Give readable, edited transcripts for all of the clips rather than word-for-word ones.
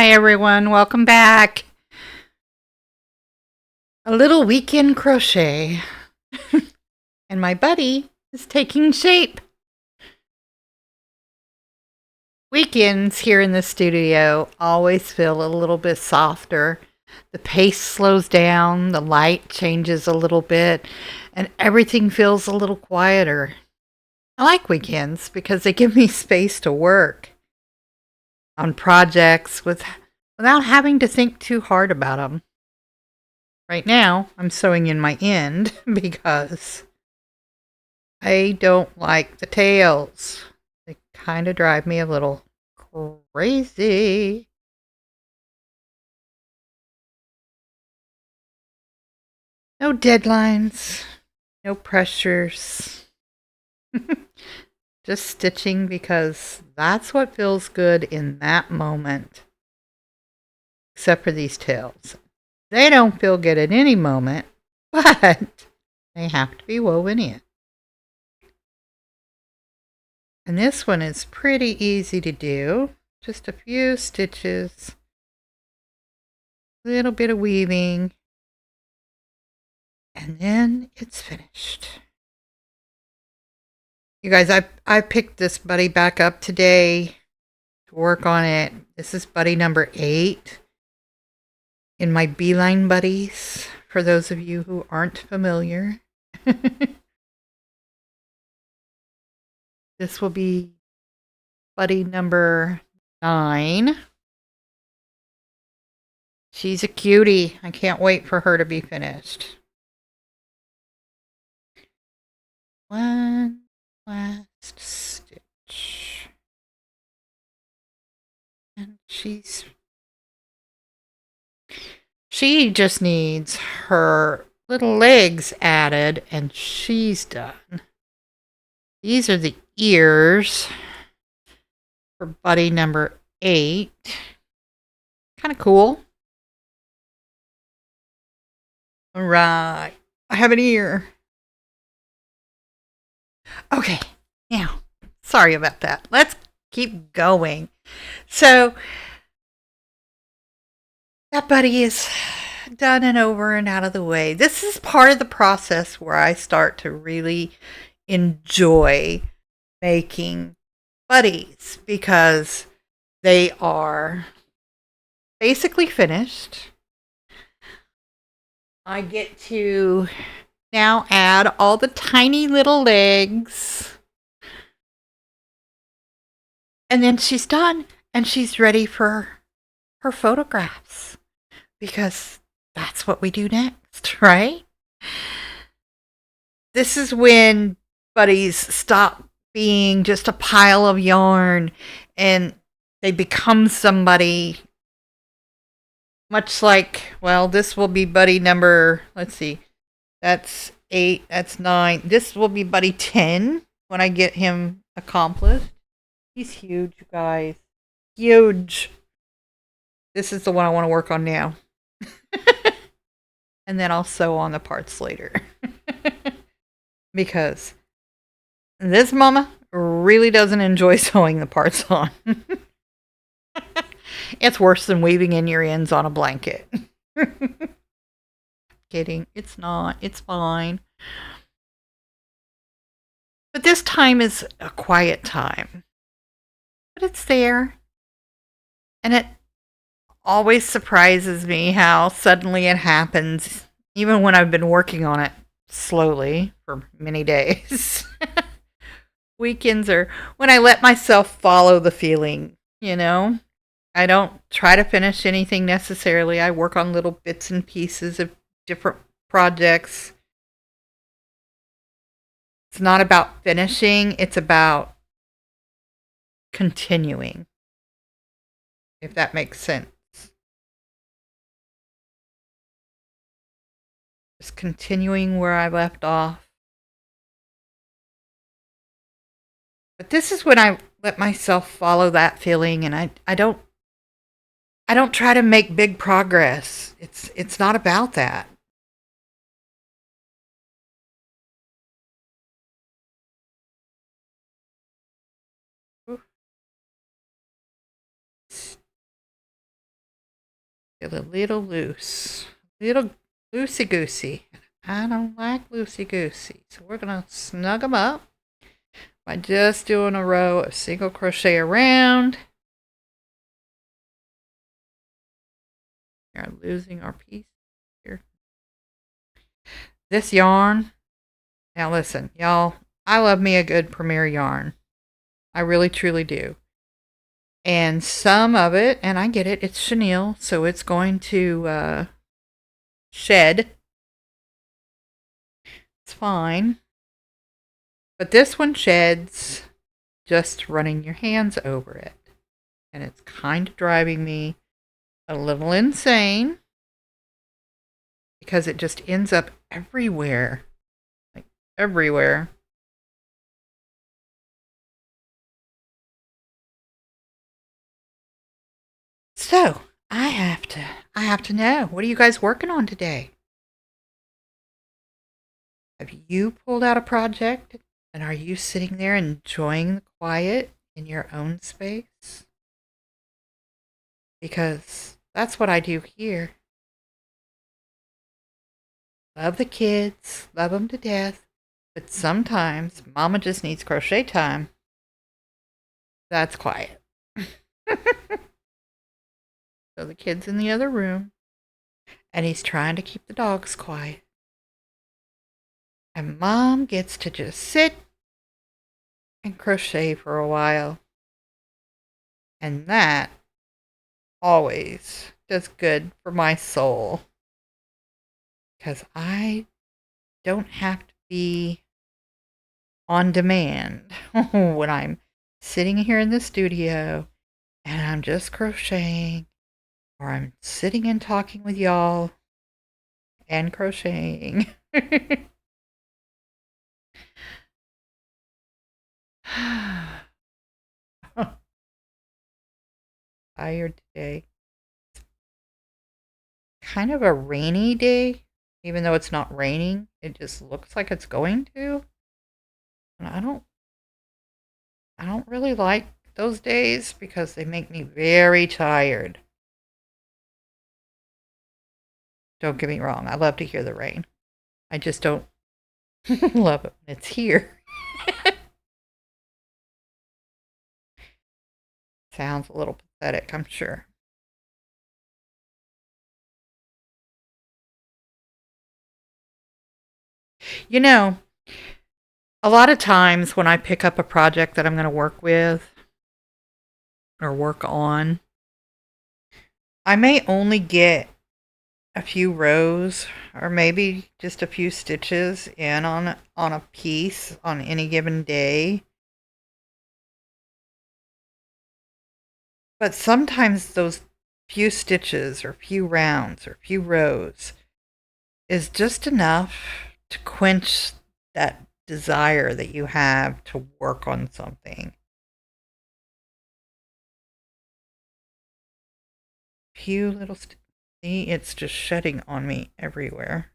Hi everyone, welcome back. A little weekend crochet. And my buddy is taking shape. Weekends here in the studio always feel a little bit softer. The pace slows down, the light changes a little bit, and everything feels a little quieter. I like weekends because they give me space to work on projects without having to think too hard about them. Right now, I'm sewing in my end because I don't like the tails. They kind of drive me a little crazy. No deadlines, no pressures. Just stitching because that's what feels good in that moment. Except for these tails. They don't feel good at any moment, but they have to be woven in. And this one is pretty easy to do. Just a few stitches, a little bit of weaving, and then it's finished. You guys, I picked this buddy back up today to work on it. This is buddy number 8 in my beeline buddies, for those of you who aren't familiar. This will be buddy number 9. She's a cutie. I can't wait for her to be finished. One last stitch. And she just needs her little legs added and she's done. These are the ears for buddy number 8. Kind of cool. All right. I have an ear. Okay. Now, sorry about that. Let's keep going. So, that buddy is done and over and out of the way. This is part of the process where I start to really enjoy making buddies because they are basically finished. I get to now add all the tiny little legs. And then she's done and she's ready for her photographs because that's what we do next, right? This is when buddies stop being just a pile of yarn and they become somebody. Much like, well, this will be buddy number, let's see, that's 8, that's 9. This will be buddy 10 when I get him accomplished. He's huge, you guys. Huge. This is the one I want to work on now. And then I'll sew on the parts later. Because this mama really doesn't enjoy sewing the parts on. It's worse than weaving in your ends on a blanket. Kidding. It's not. It's fine. But this time is a quiet time. But it's there. And it always surprises me how suddenly it happens, even when I've been working on it slowly for many days. Weekends are when I let myself follow the feeling, you know? I don't try to finish anything necessarily. I work on little bits and pieces of different projects. It's not about finishing, it's about continuing, if that makes sense. Just continuing where I left off. But this is when I let myself follow that feeling and I don't try to make big progress. It's not about that. Feel a little loose. Little loosey-goosey. I don't like loosey-goosey. So we're going to snug them up by just doing a row of single crochet around. We are losing our piece here. This yarn, now listen, y'all, I love me a good Premier yarn. I really, truly do. And some of it, and I get it, it's chenille, so it's going to shed. It's fine. But this one sheds just running your hands over it. And it's kind of driving me a little insane because it just ends up everywhere. Like everywhere. So, I have to know, what are you guys working on today? Have you pulled out a project and are you sitting there enjoying the quiet in your own space? Because that's what I do here. Love the kids, love them to death, but sometimes Mama just needs crochet time. That's quiet. So the kid's in the other room, and he's trying to keep the dogs quiet. And Mom gets to just sit and crochet for a while. And that always does good for my soul. Because I don't have to be on demand when I'm sitting here in the studio and I'm just crocheting, or I'm sitting and talking with y'all and crocheting. Tired today. Kind of a rainy day, even though it's not raining. It just looks like it's going to. And I don't really like those days because they make me very tired. Don't get me wrong, I love to hear the rain. I just don't love it when it's here. Sounds a little pathetic, I'm sure. You know, a lot of times when I pick up a project that I'm going to work with or work on, I may only get a few rows or maybe just a few stitches in on a piece on any given day. But sometimes those few stitches or few rounds or few rows is just enough to quench that desire that you have to work on something. Few little see, it's just shedding on me everywhere.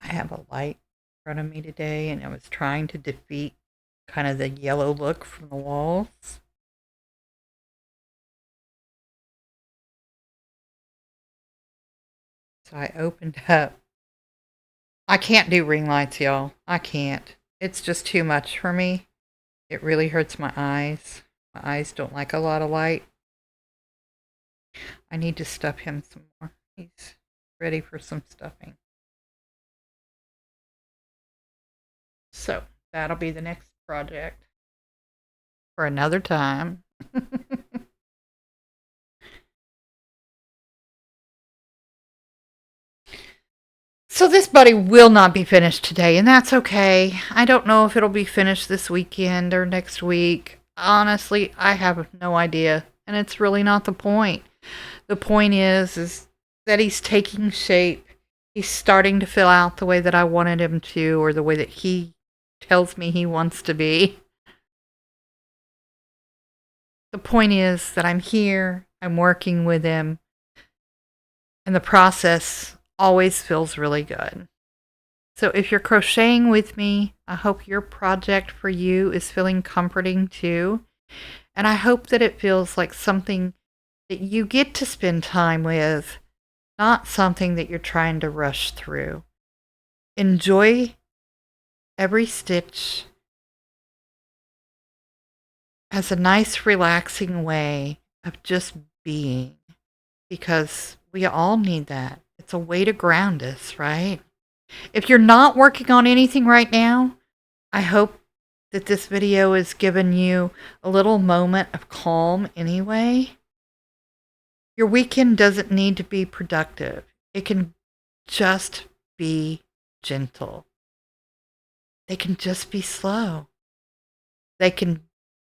I have a light in front of me today, and I was trying to defeat kind of the yellow look from the walls. So I opened up. I can't do ring lights, y'all. I can't. It's just too much for me. It really hurts my eyes. My eyes don't like a lot of light. I need to stuff him some more. He's ready for some stuffing. So that'll be the next project for another time. So this buddy will not be finished today, and that's okay. I don't know if it'll be finished this weekend or next week. Honestly, I have no idea, and it's really not the point. The point is that he's taking shape. He's starting to fill out the way that I wanted him to, or the way that he tells me he wants to be. The point is that I'm here, I'm working with him, and the process always feels really good. So if you're crocheting with me, I hope your project for you is feeling comforting too. And I hope that it feels like something that you get to spend time with, not something that you're trying to rush through. Enjoy every stitch as a nice, relaxing way of just being, because we all need that. It's a way to ground us, right? If you're not working on anything right now, I hope that this video has given you a little moment of calm anyway. Your weekend doesn't need to be productive. It can just be gentle. They can just be slow. They can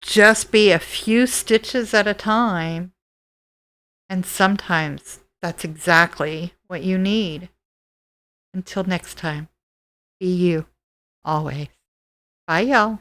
just be a few stitches at a time. And sometimes that's exactly what you need. Until next time, be you always. Bye, y'all.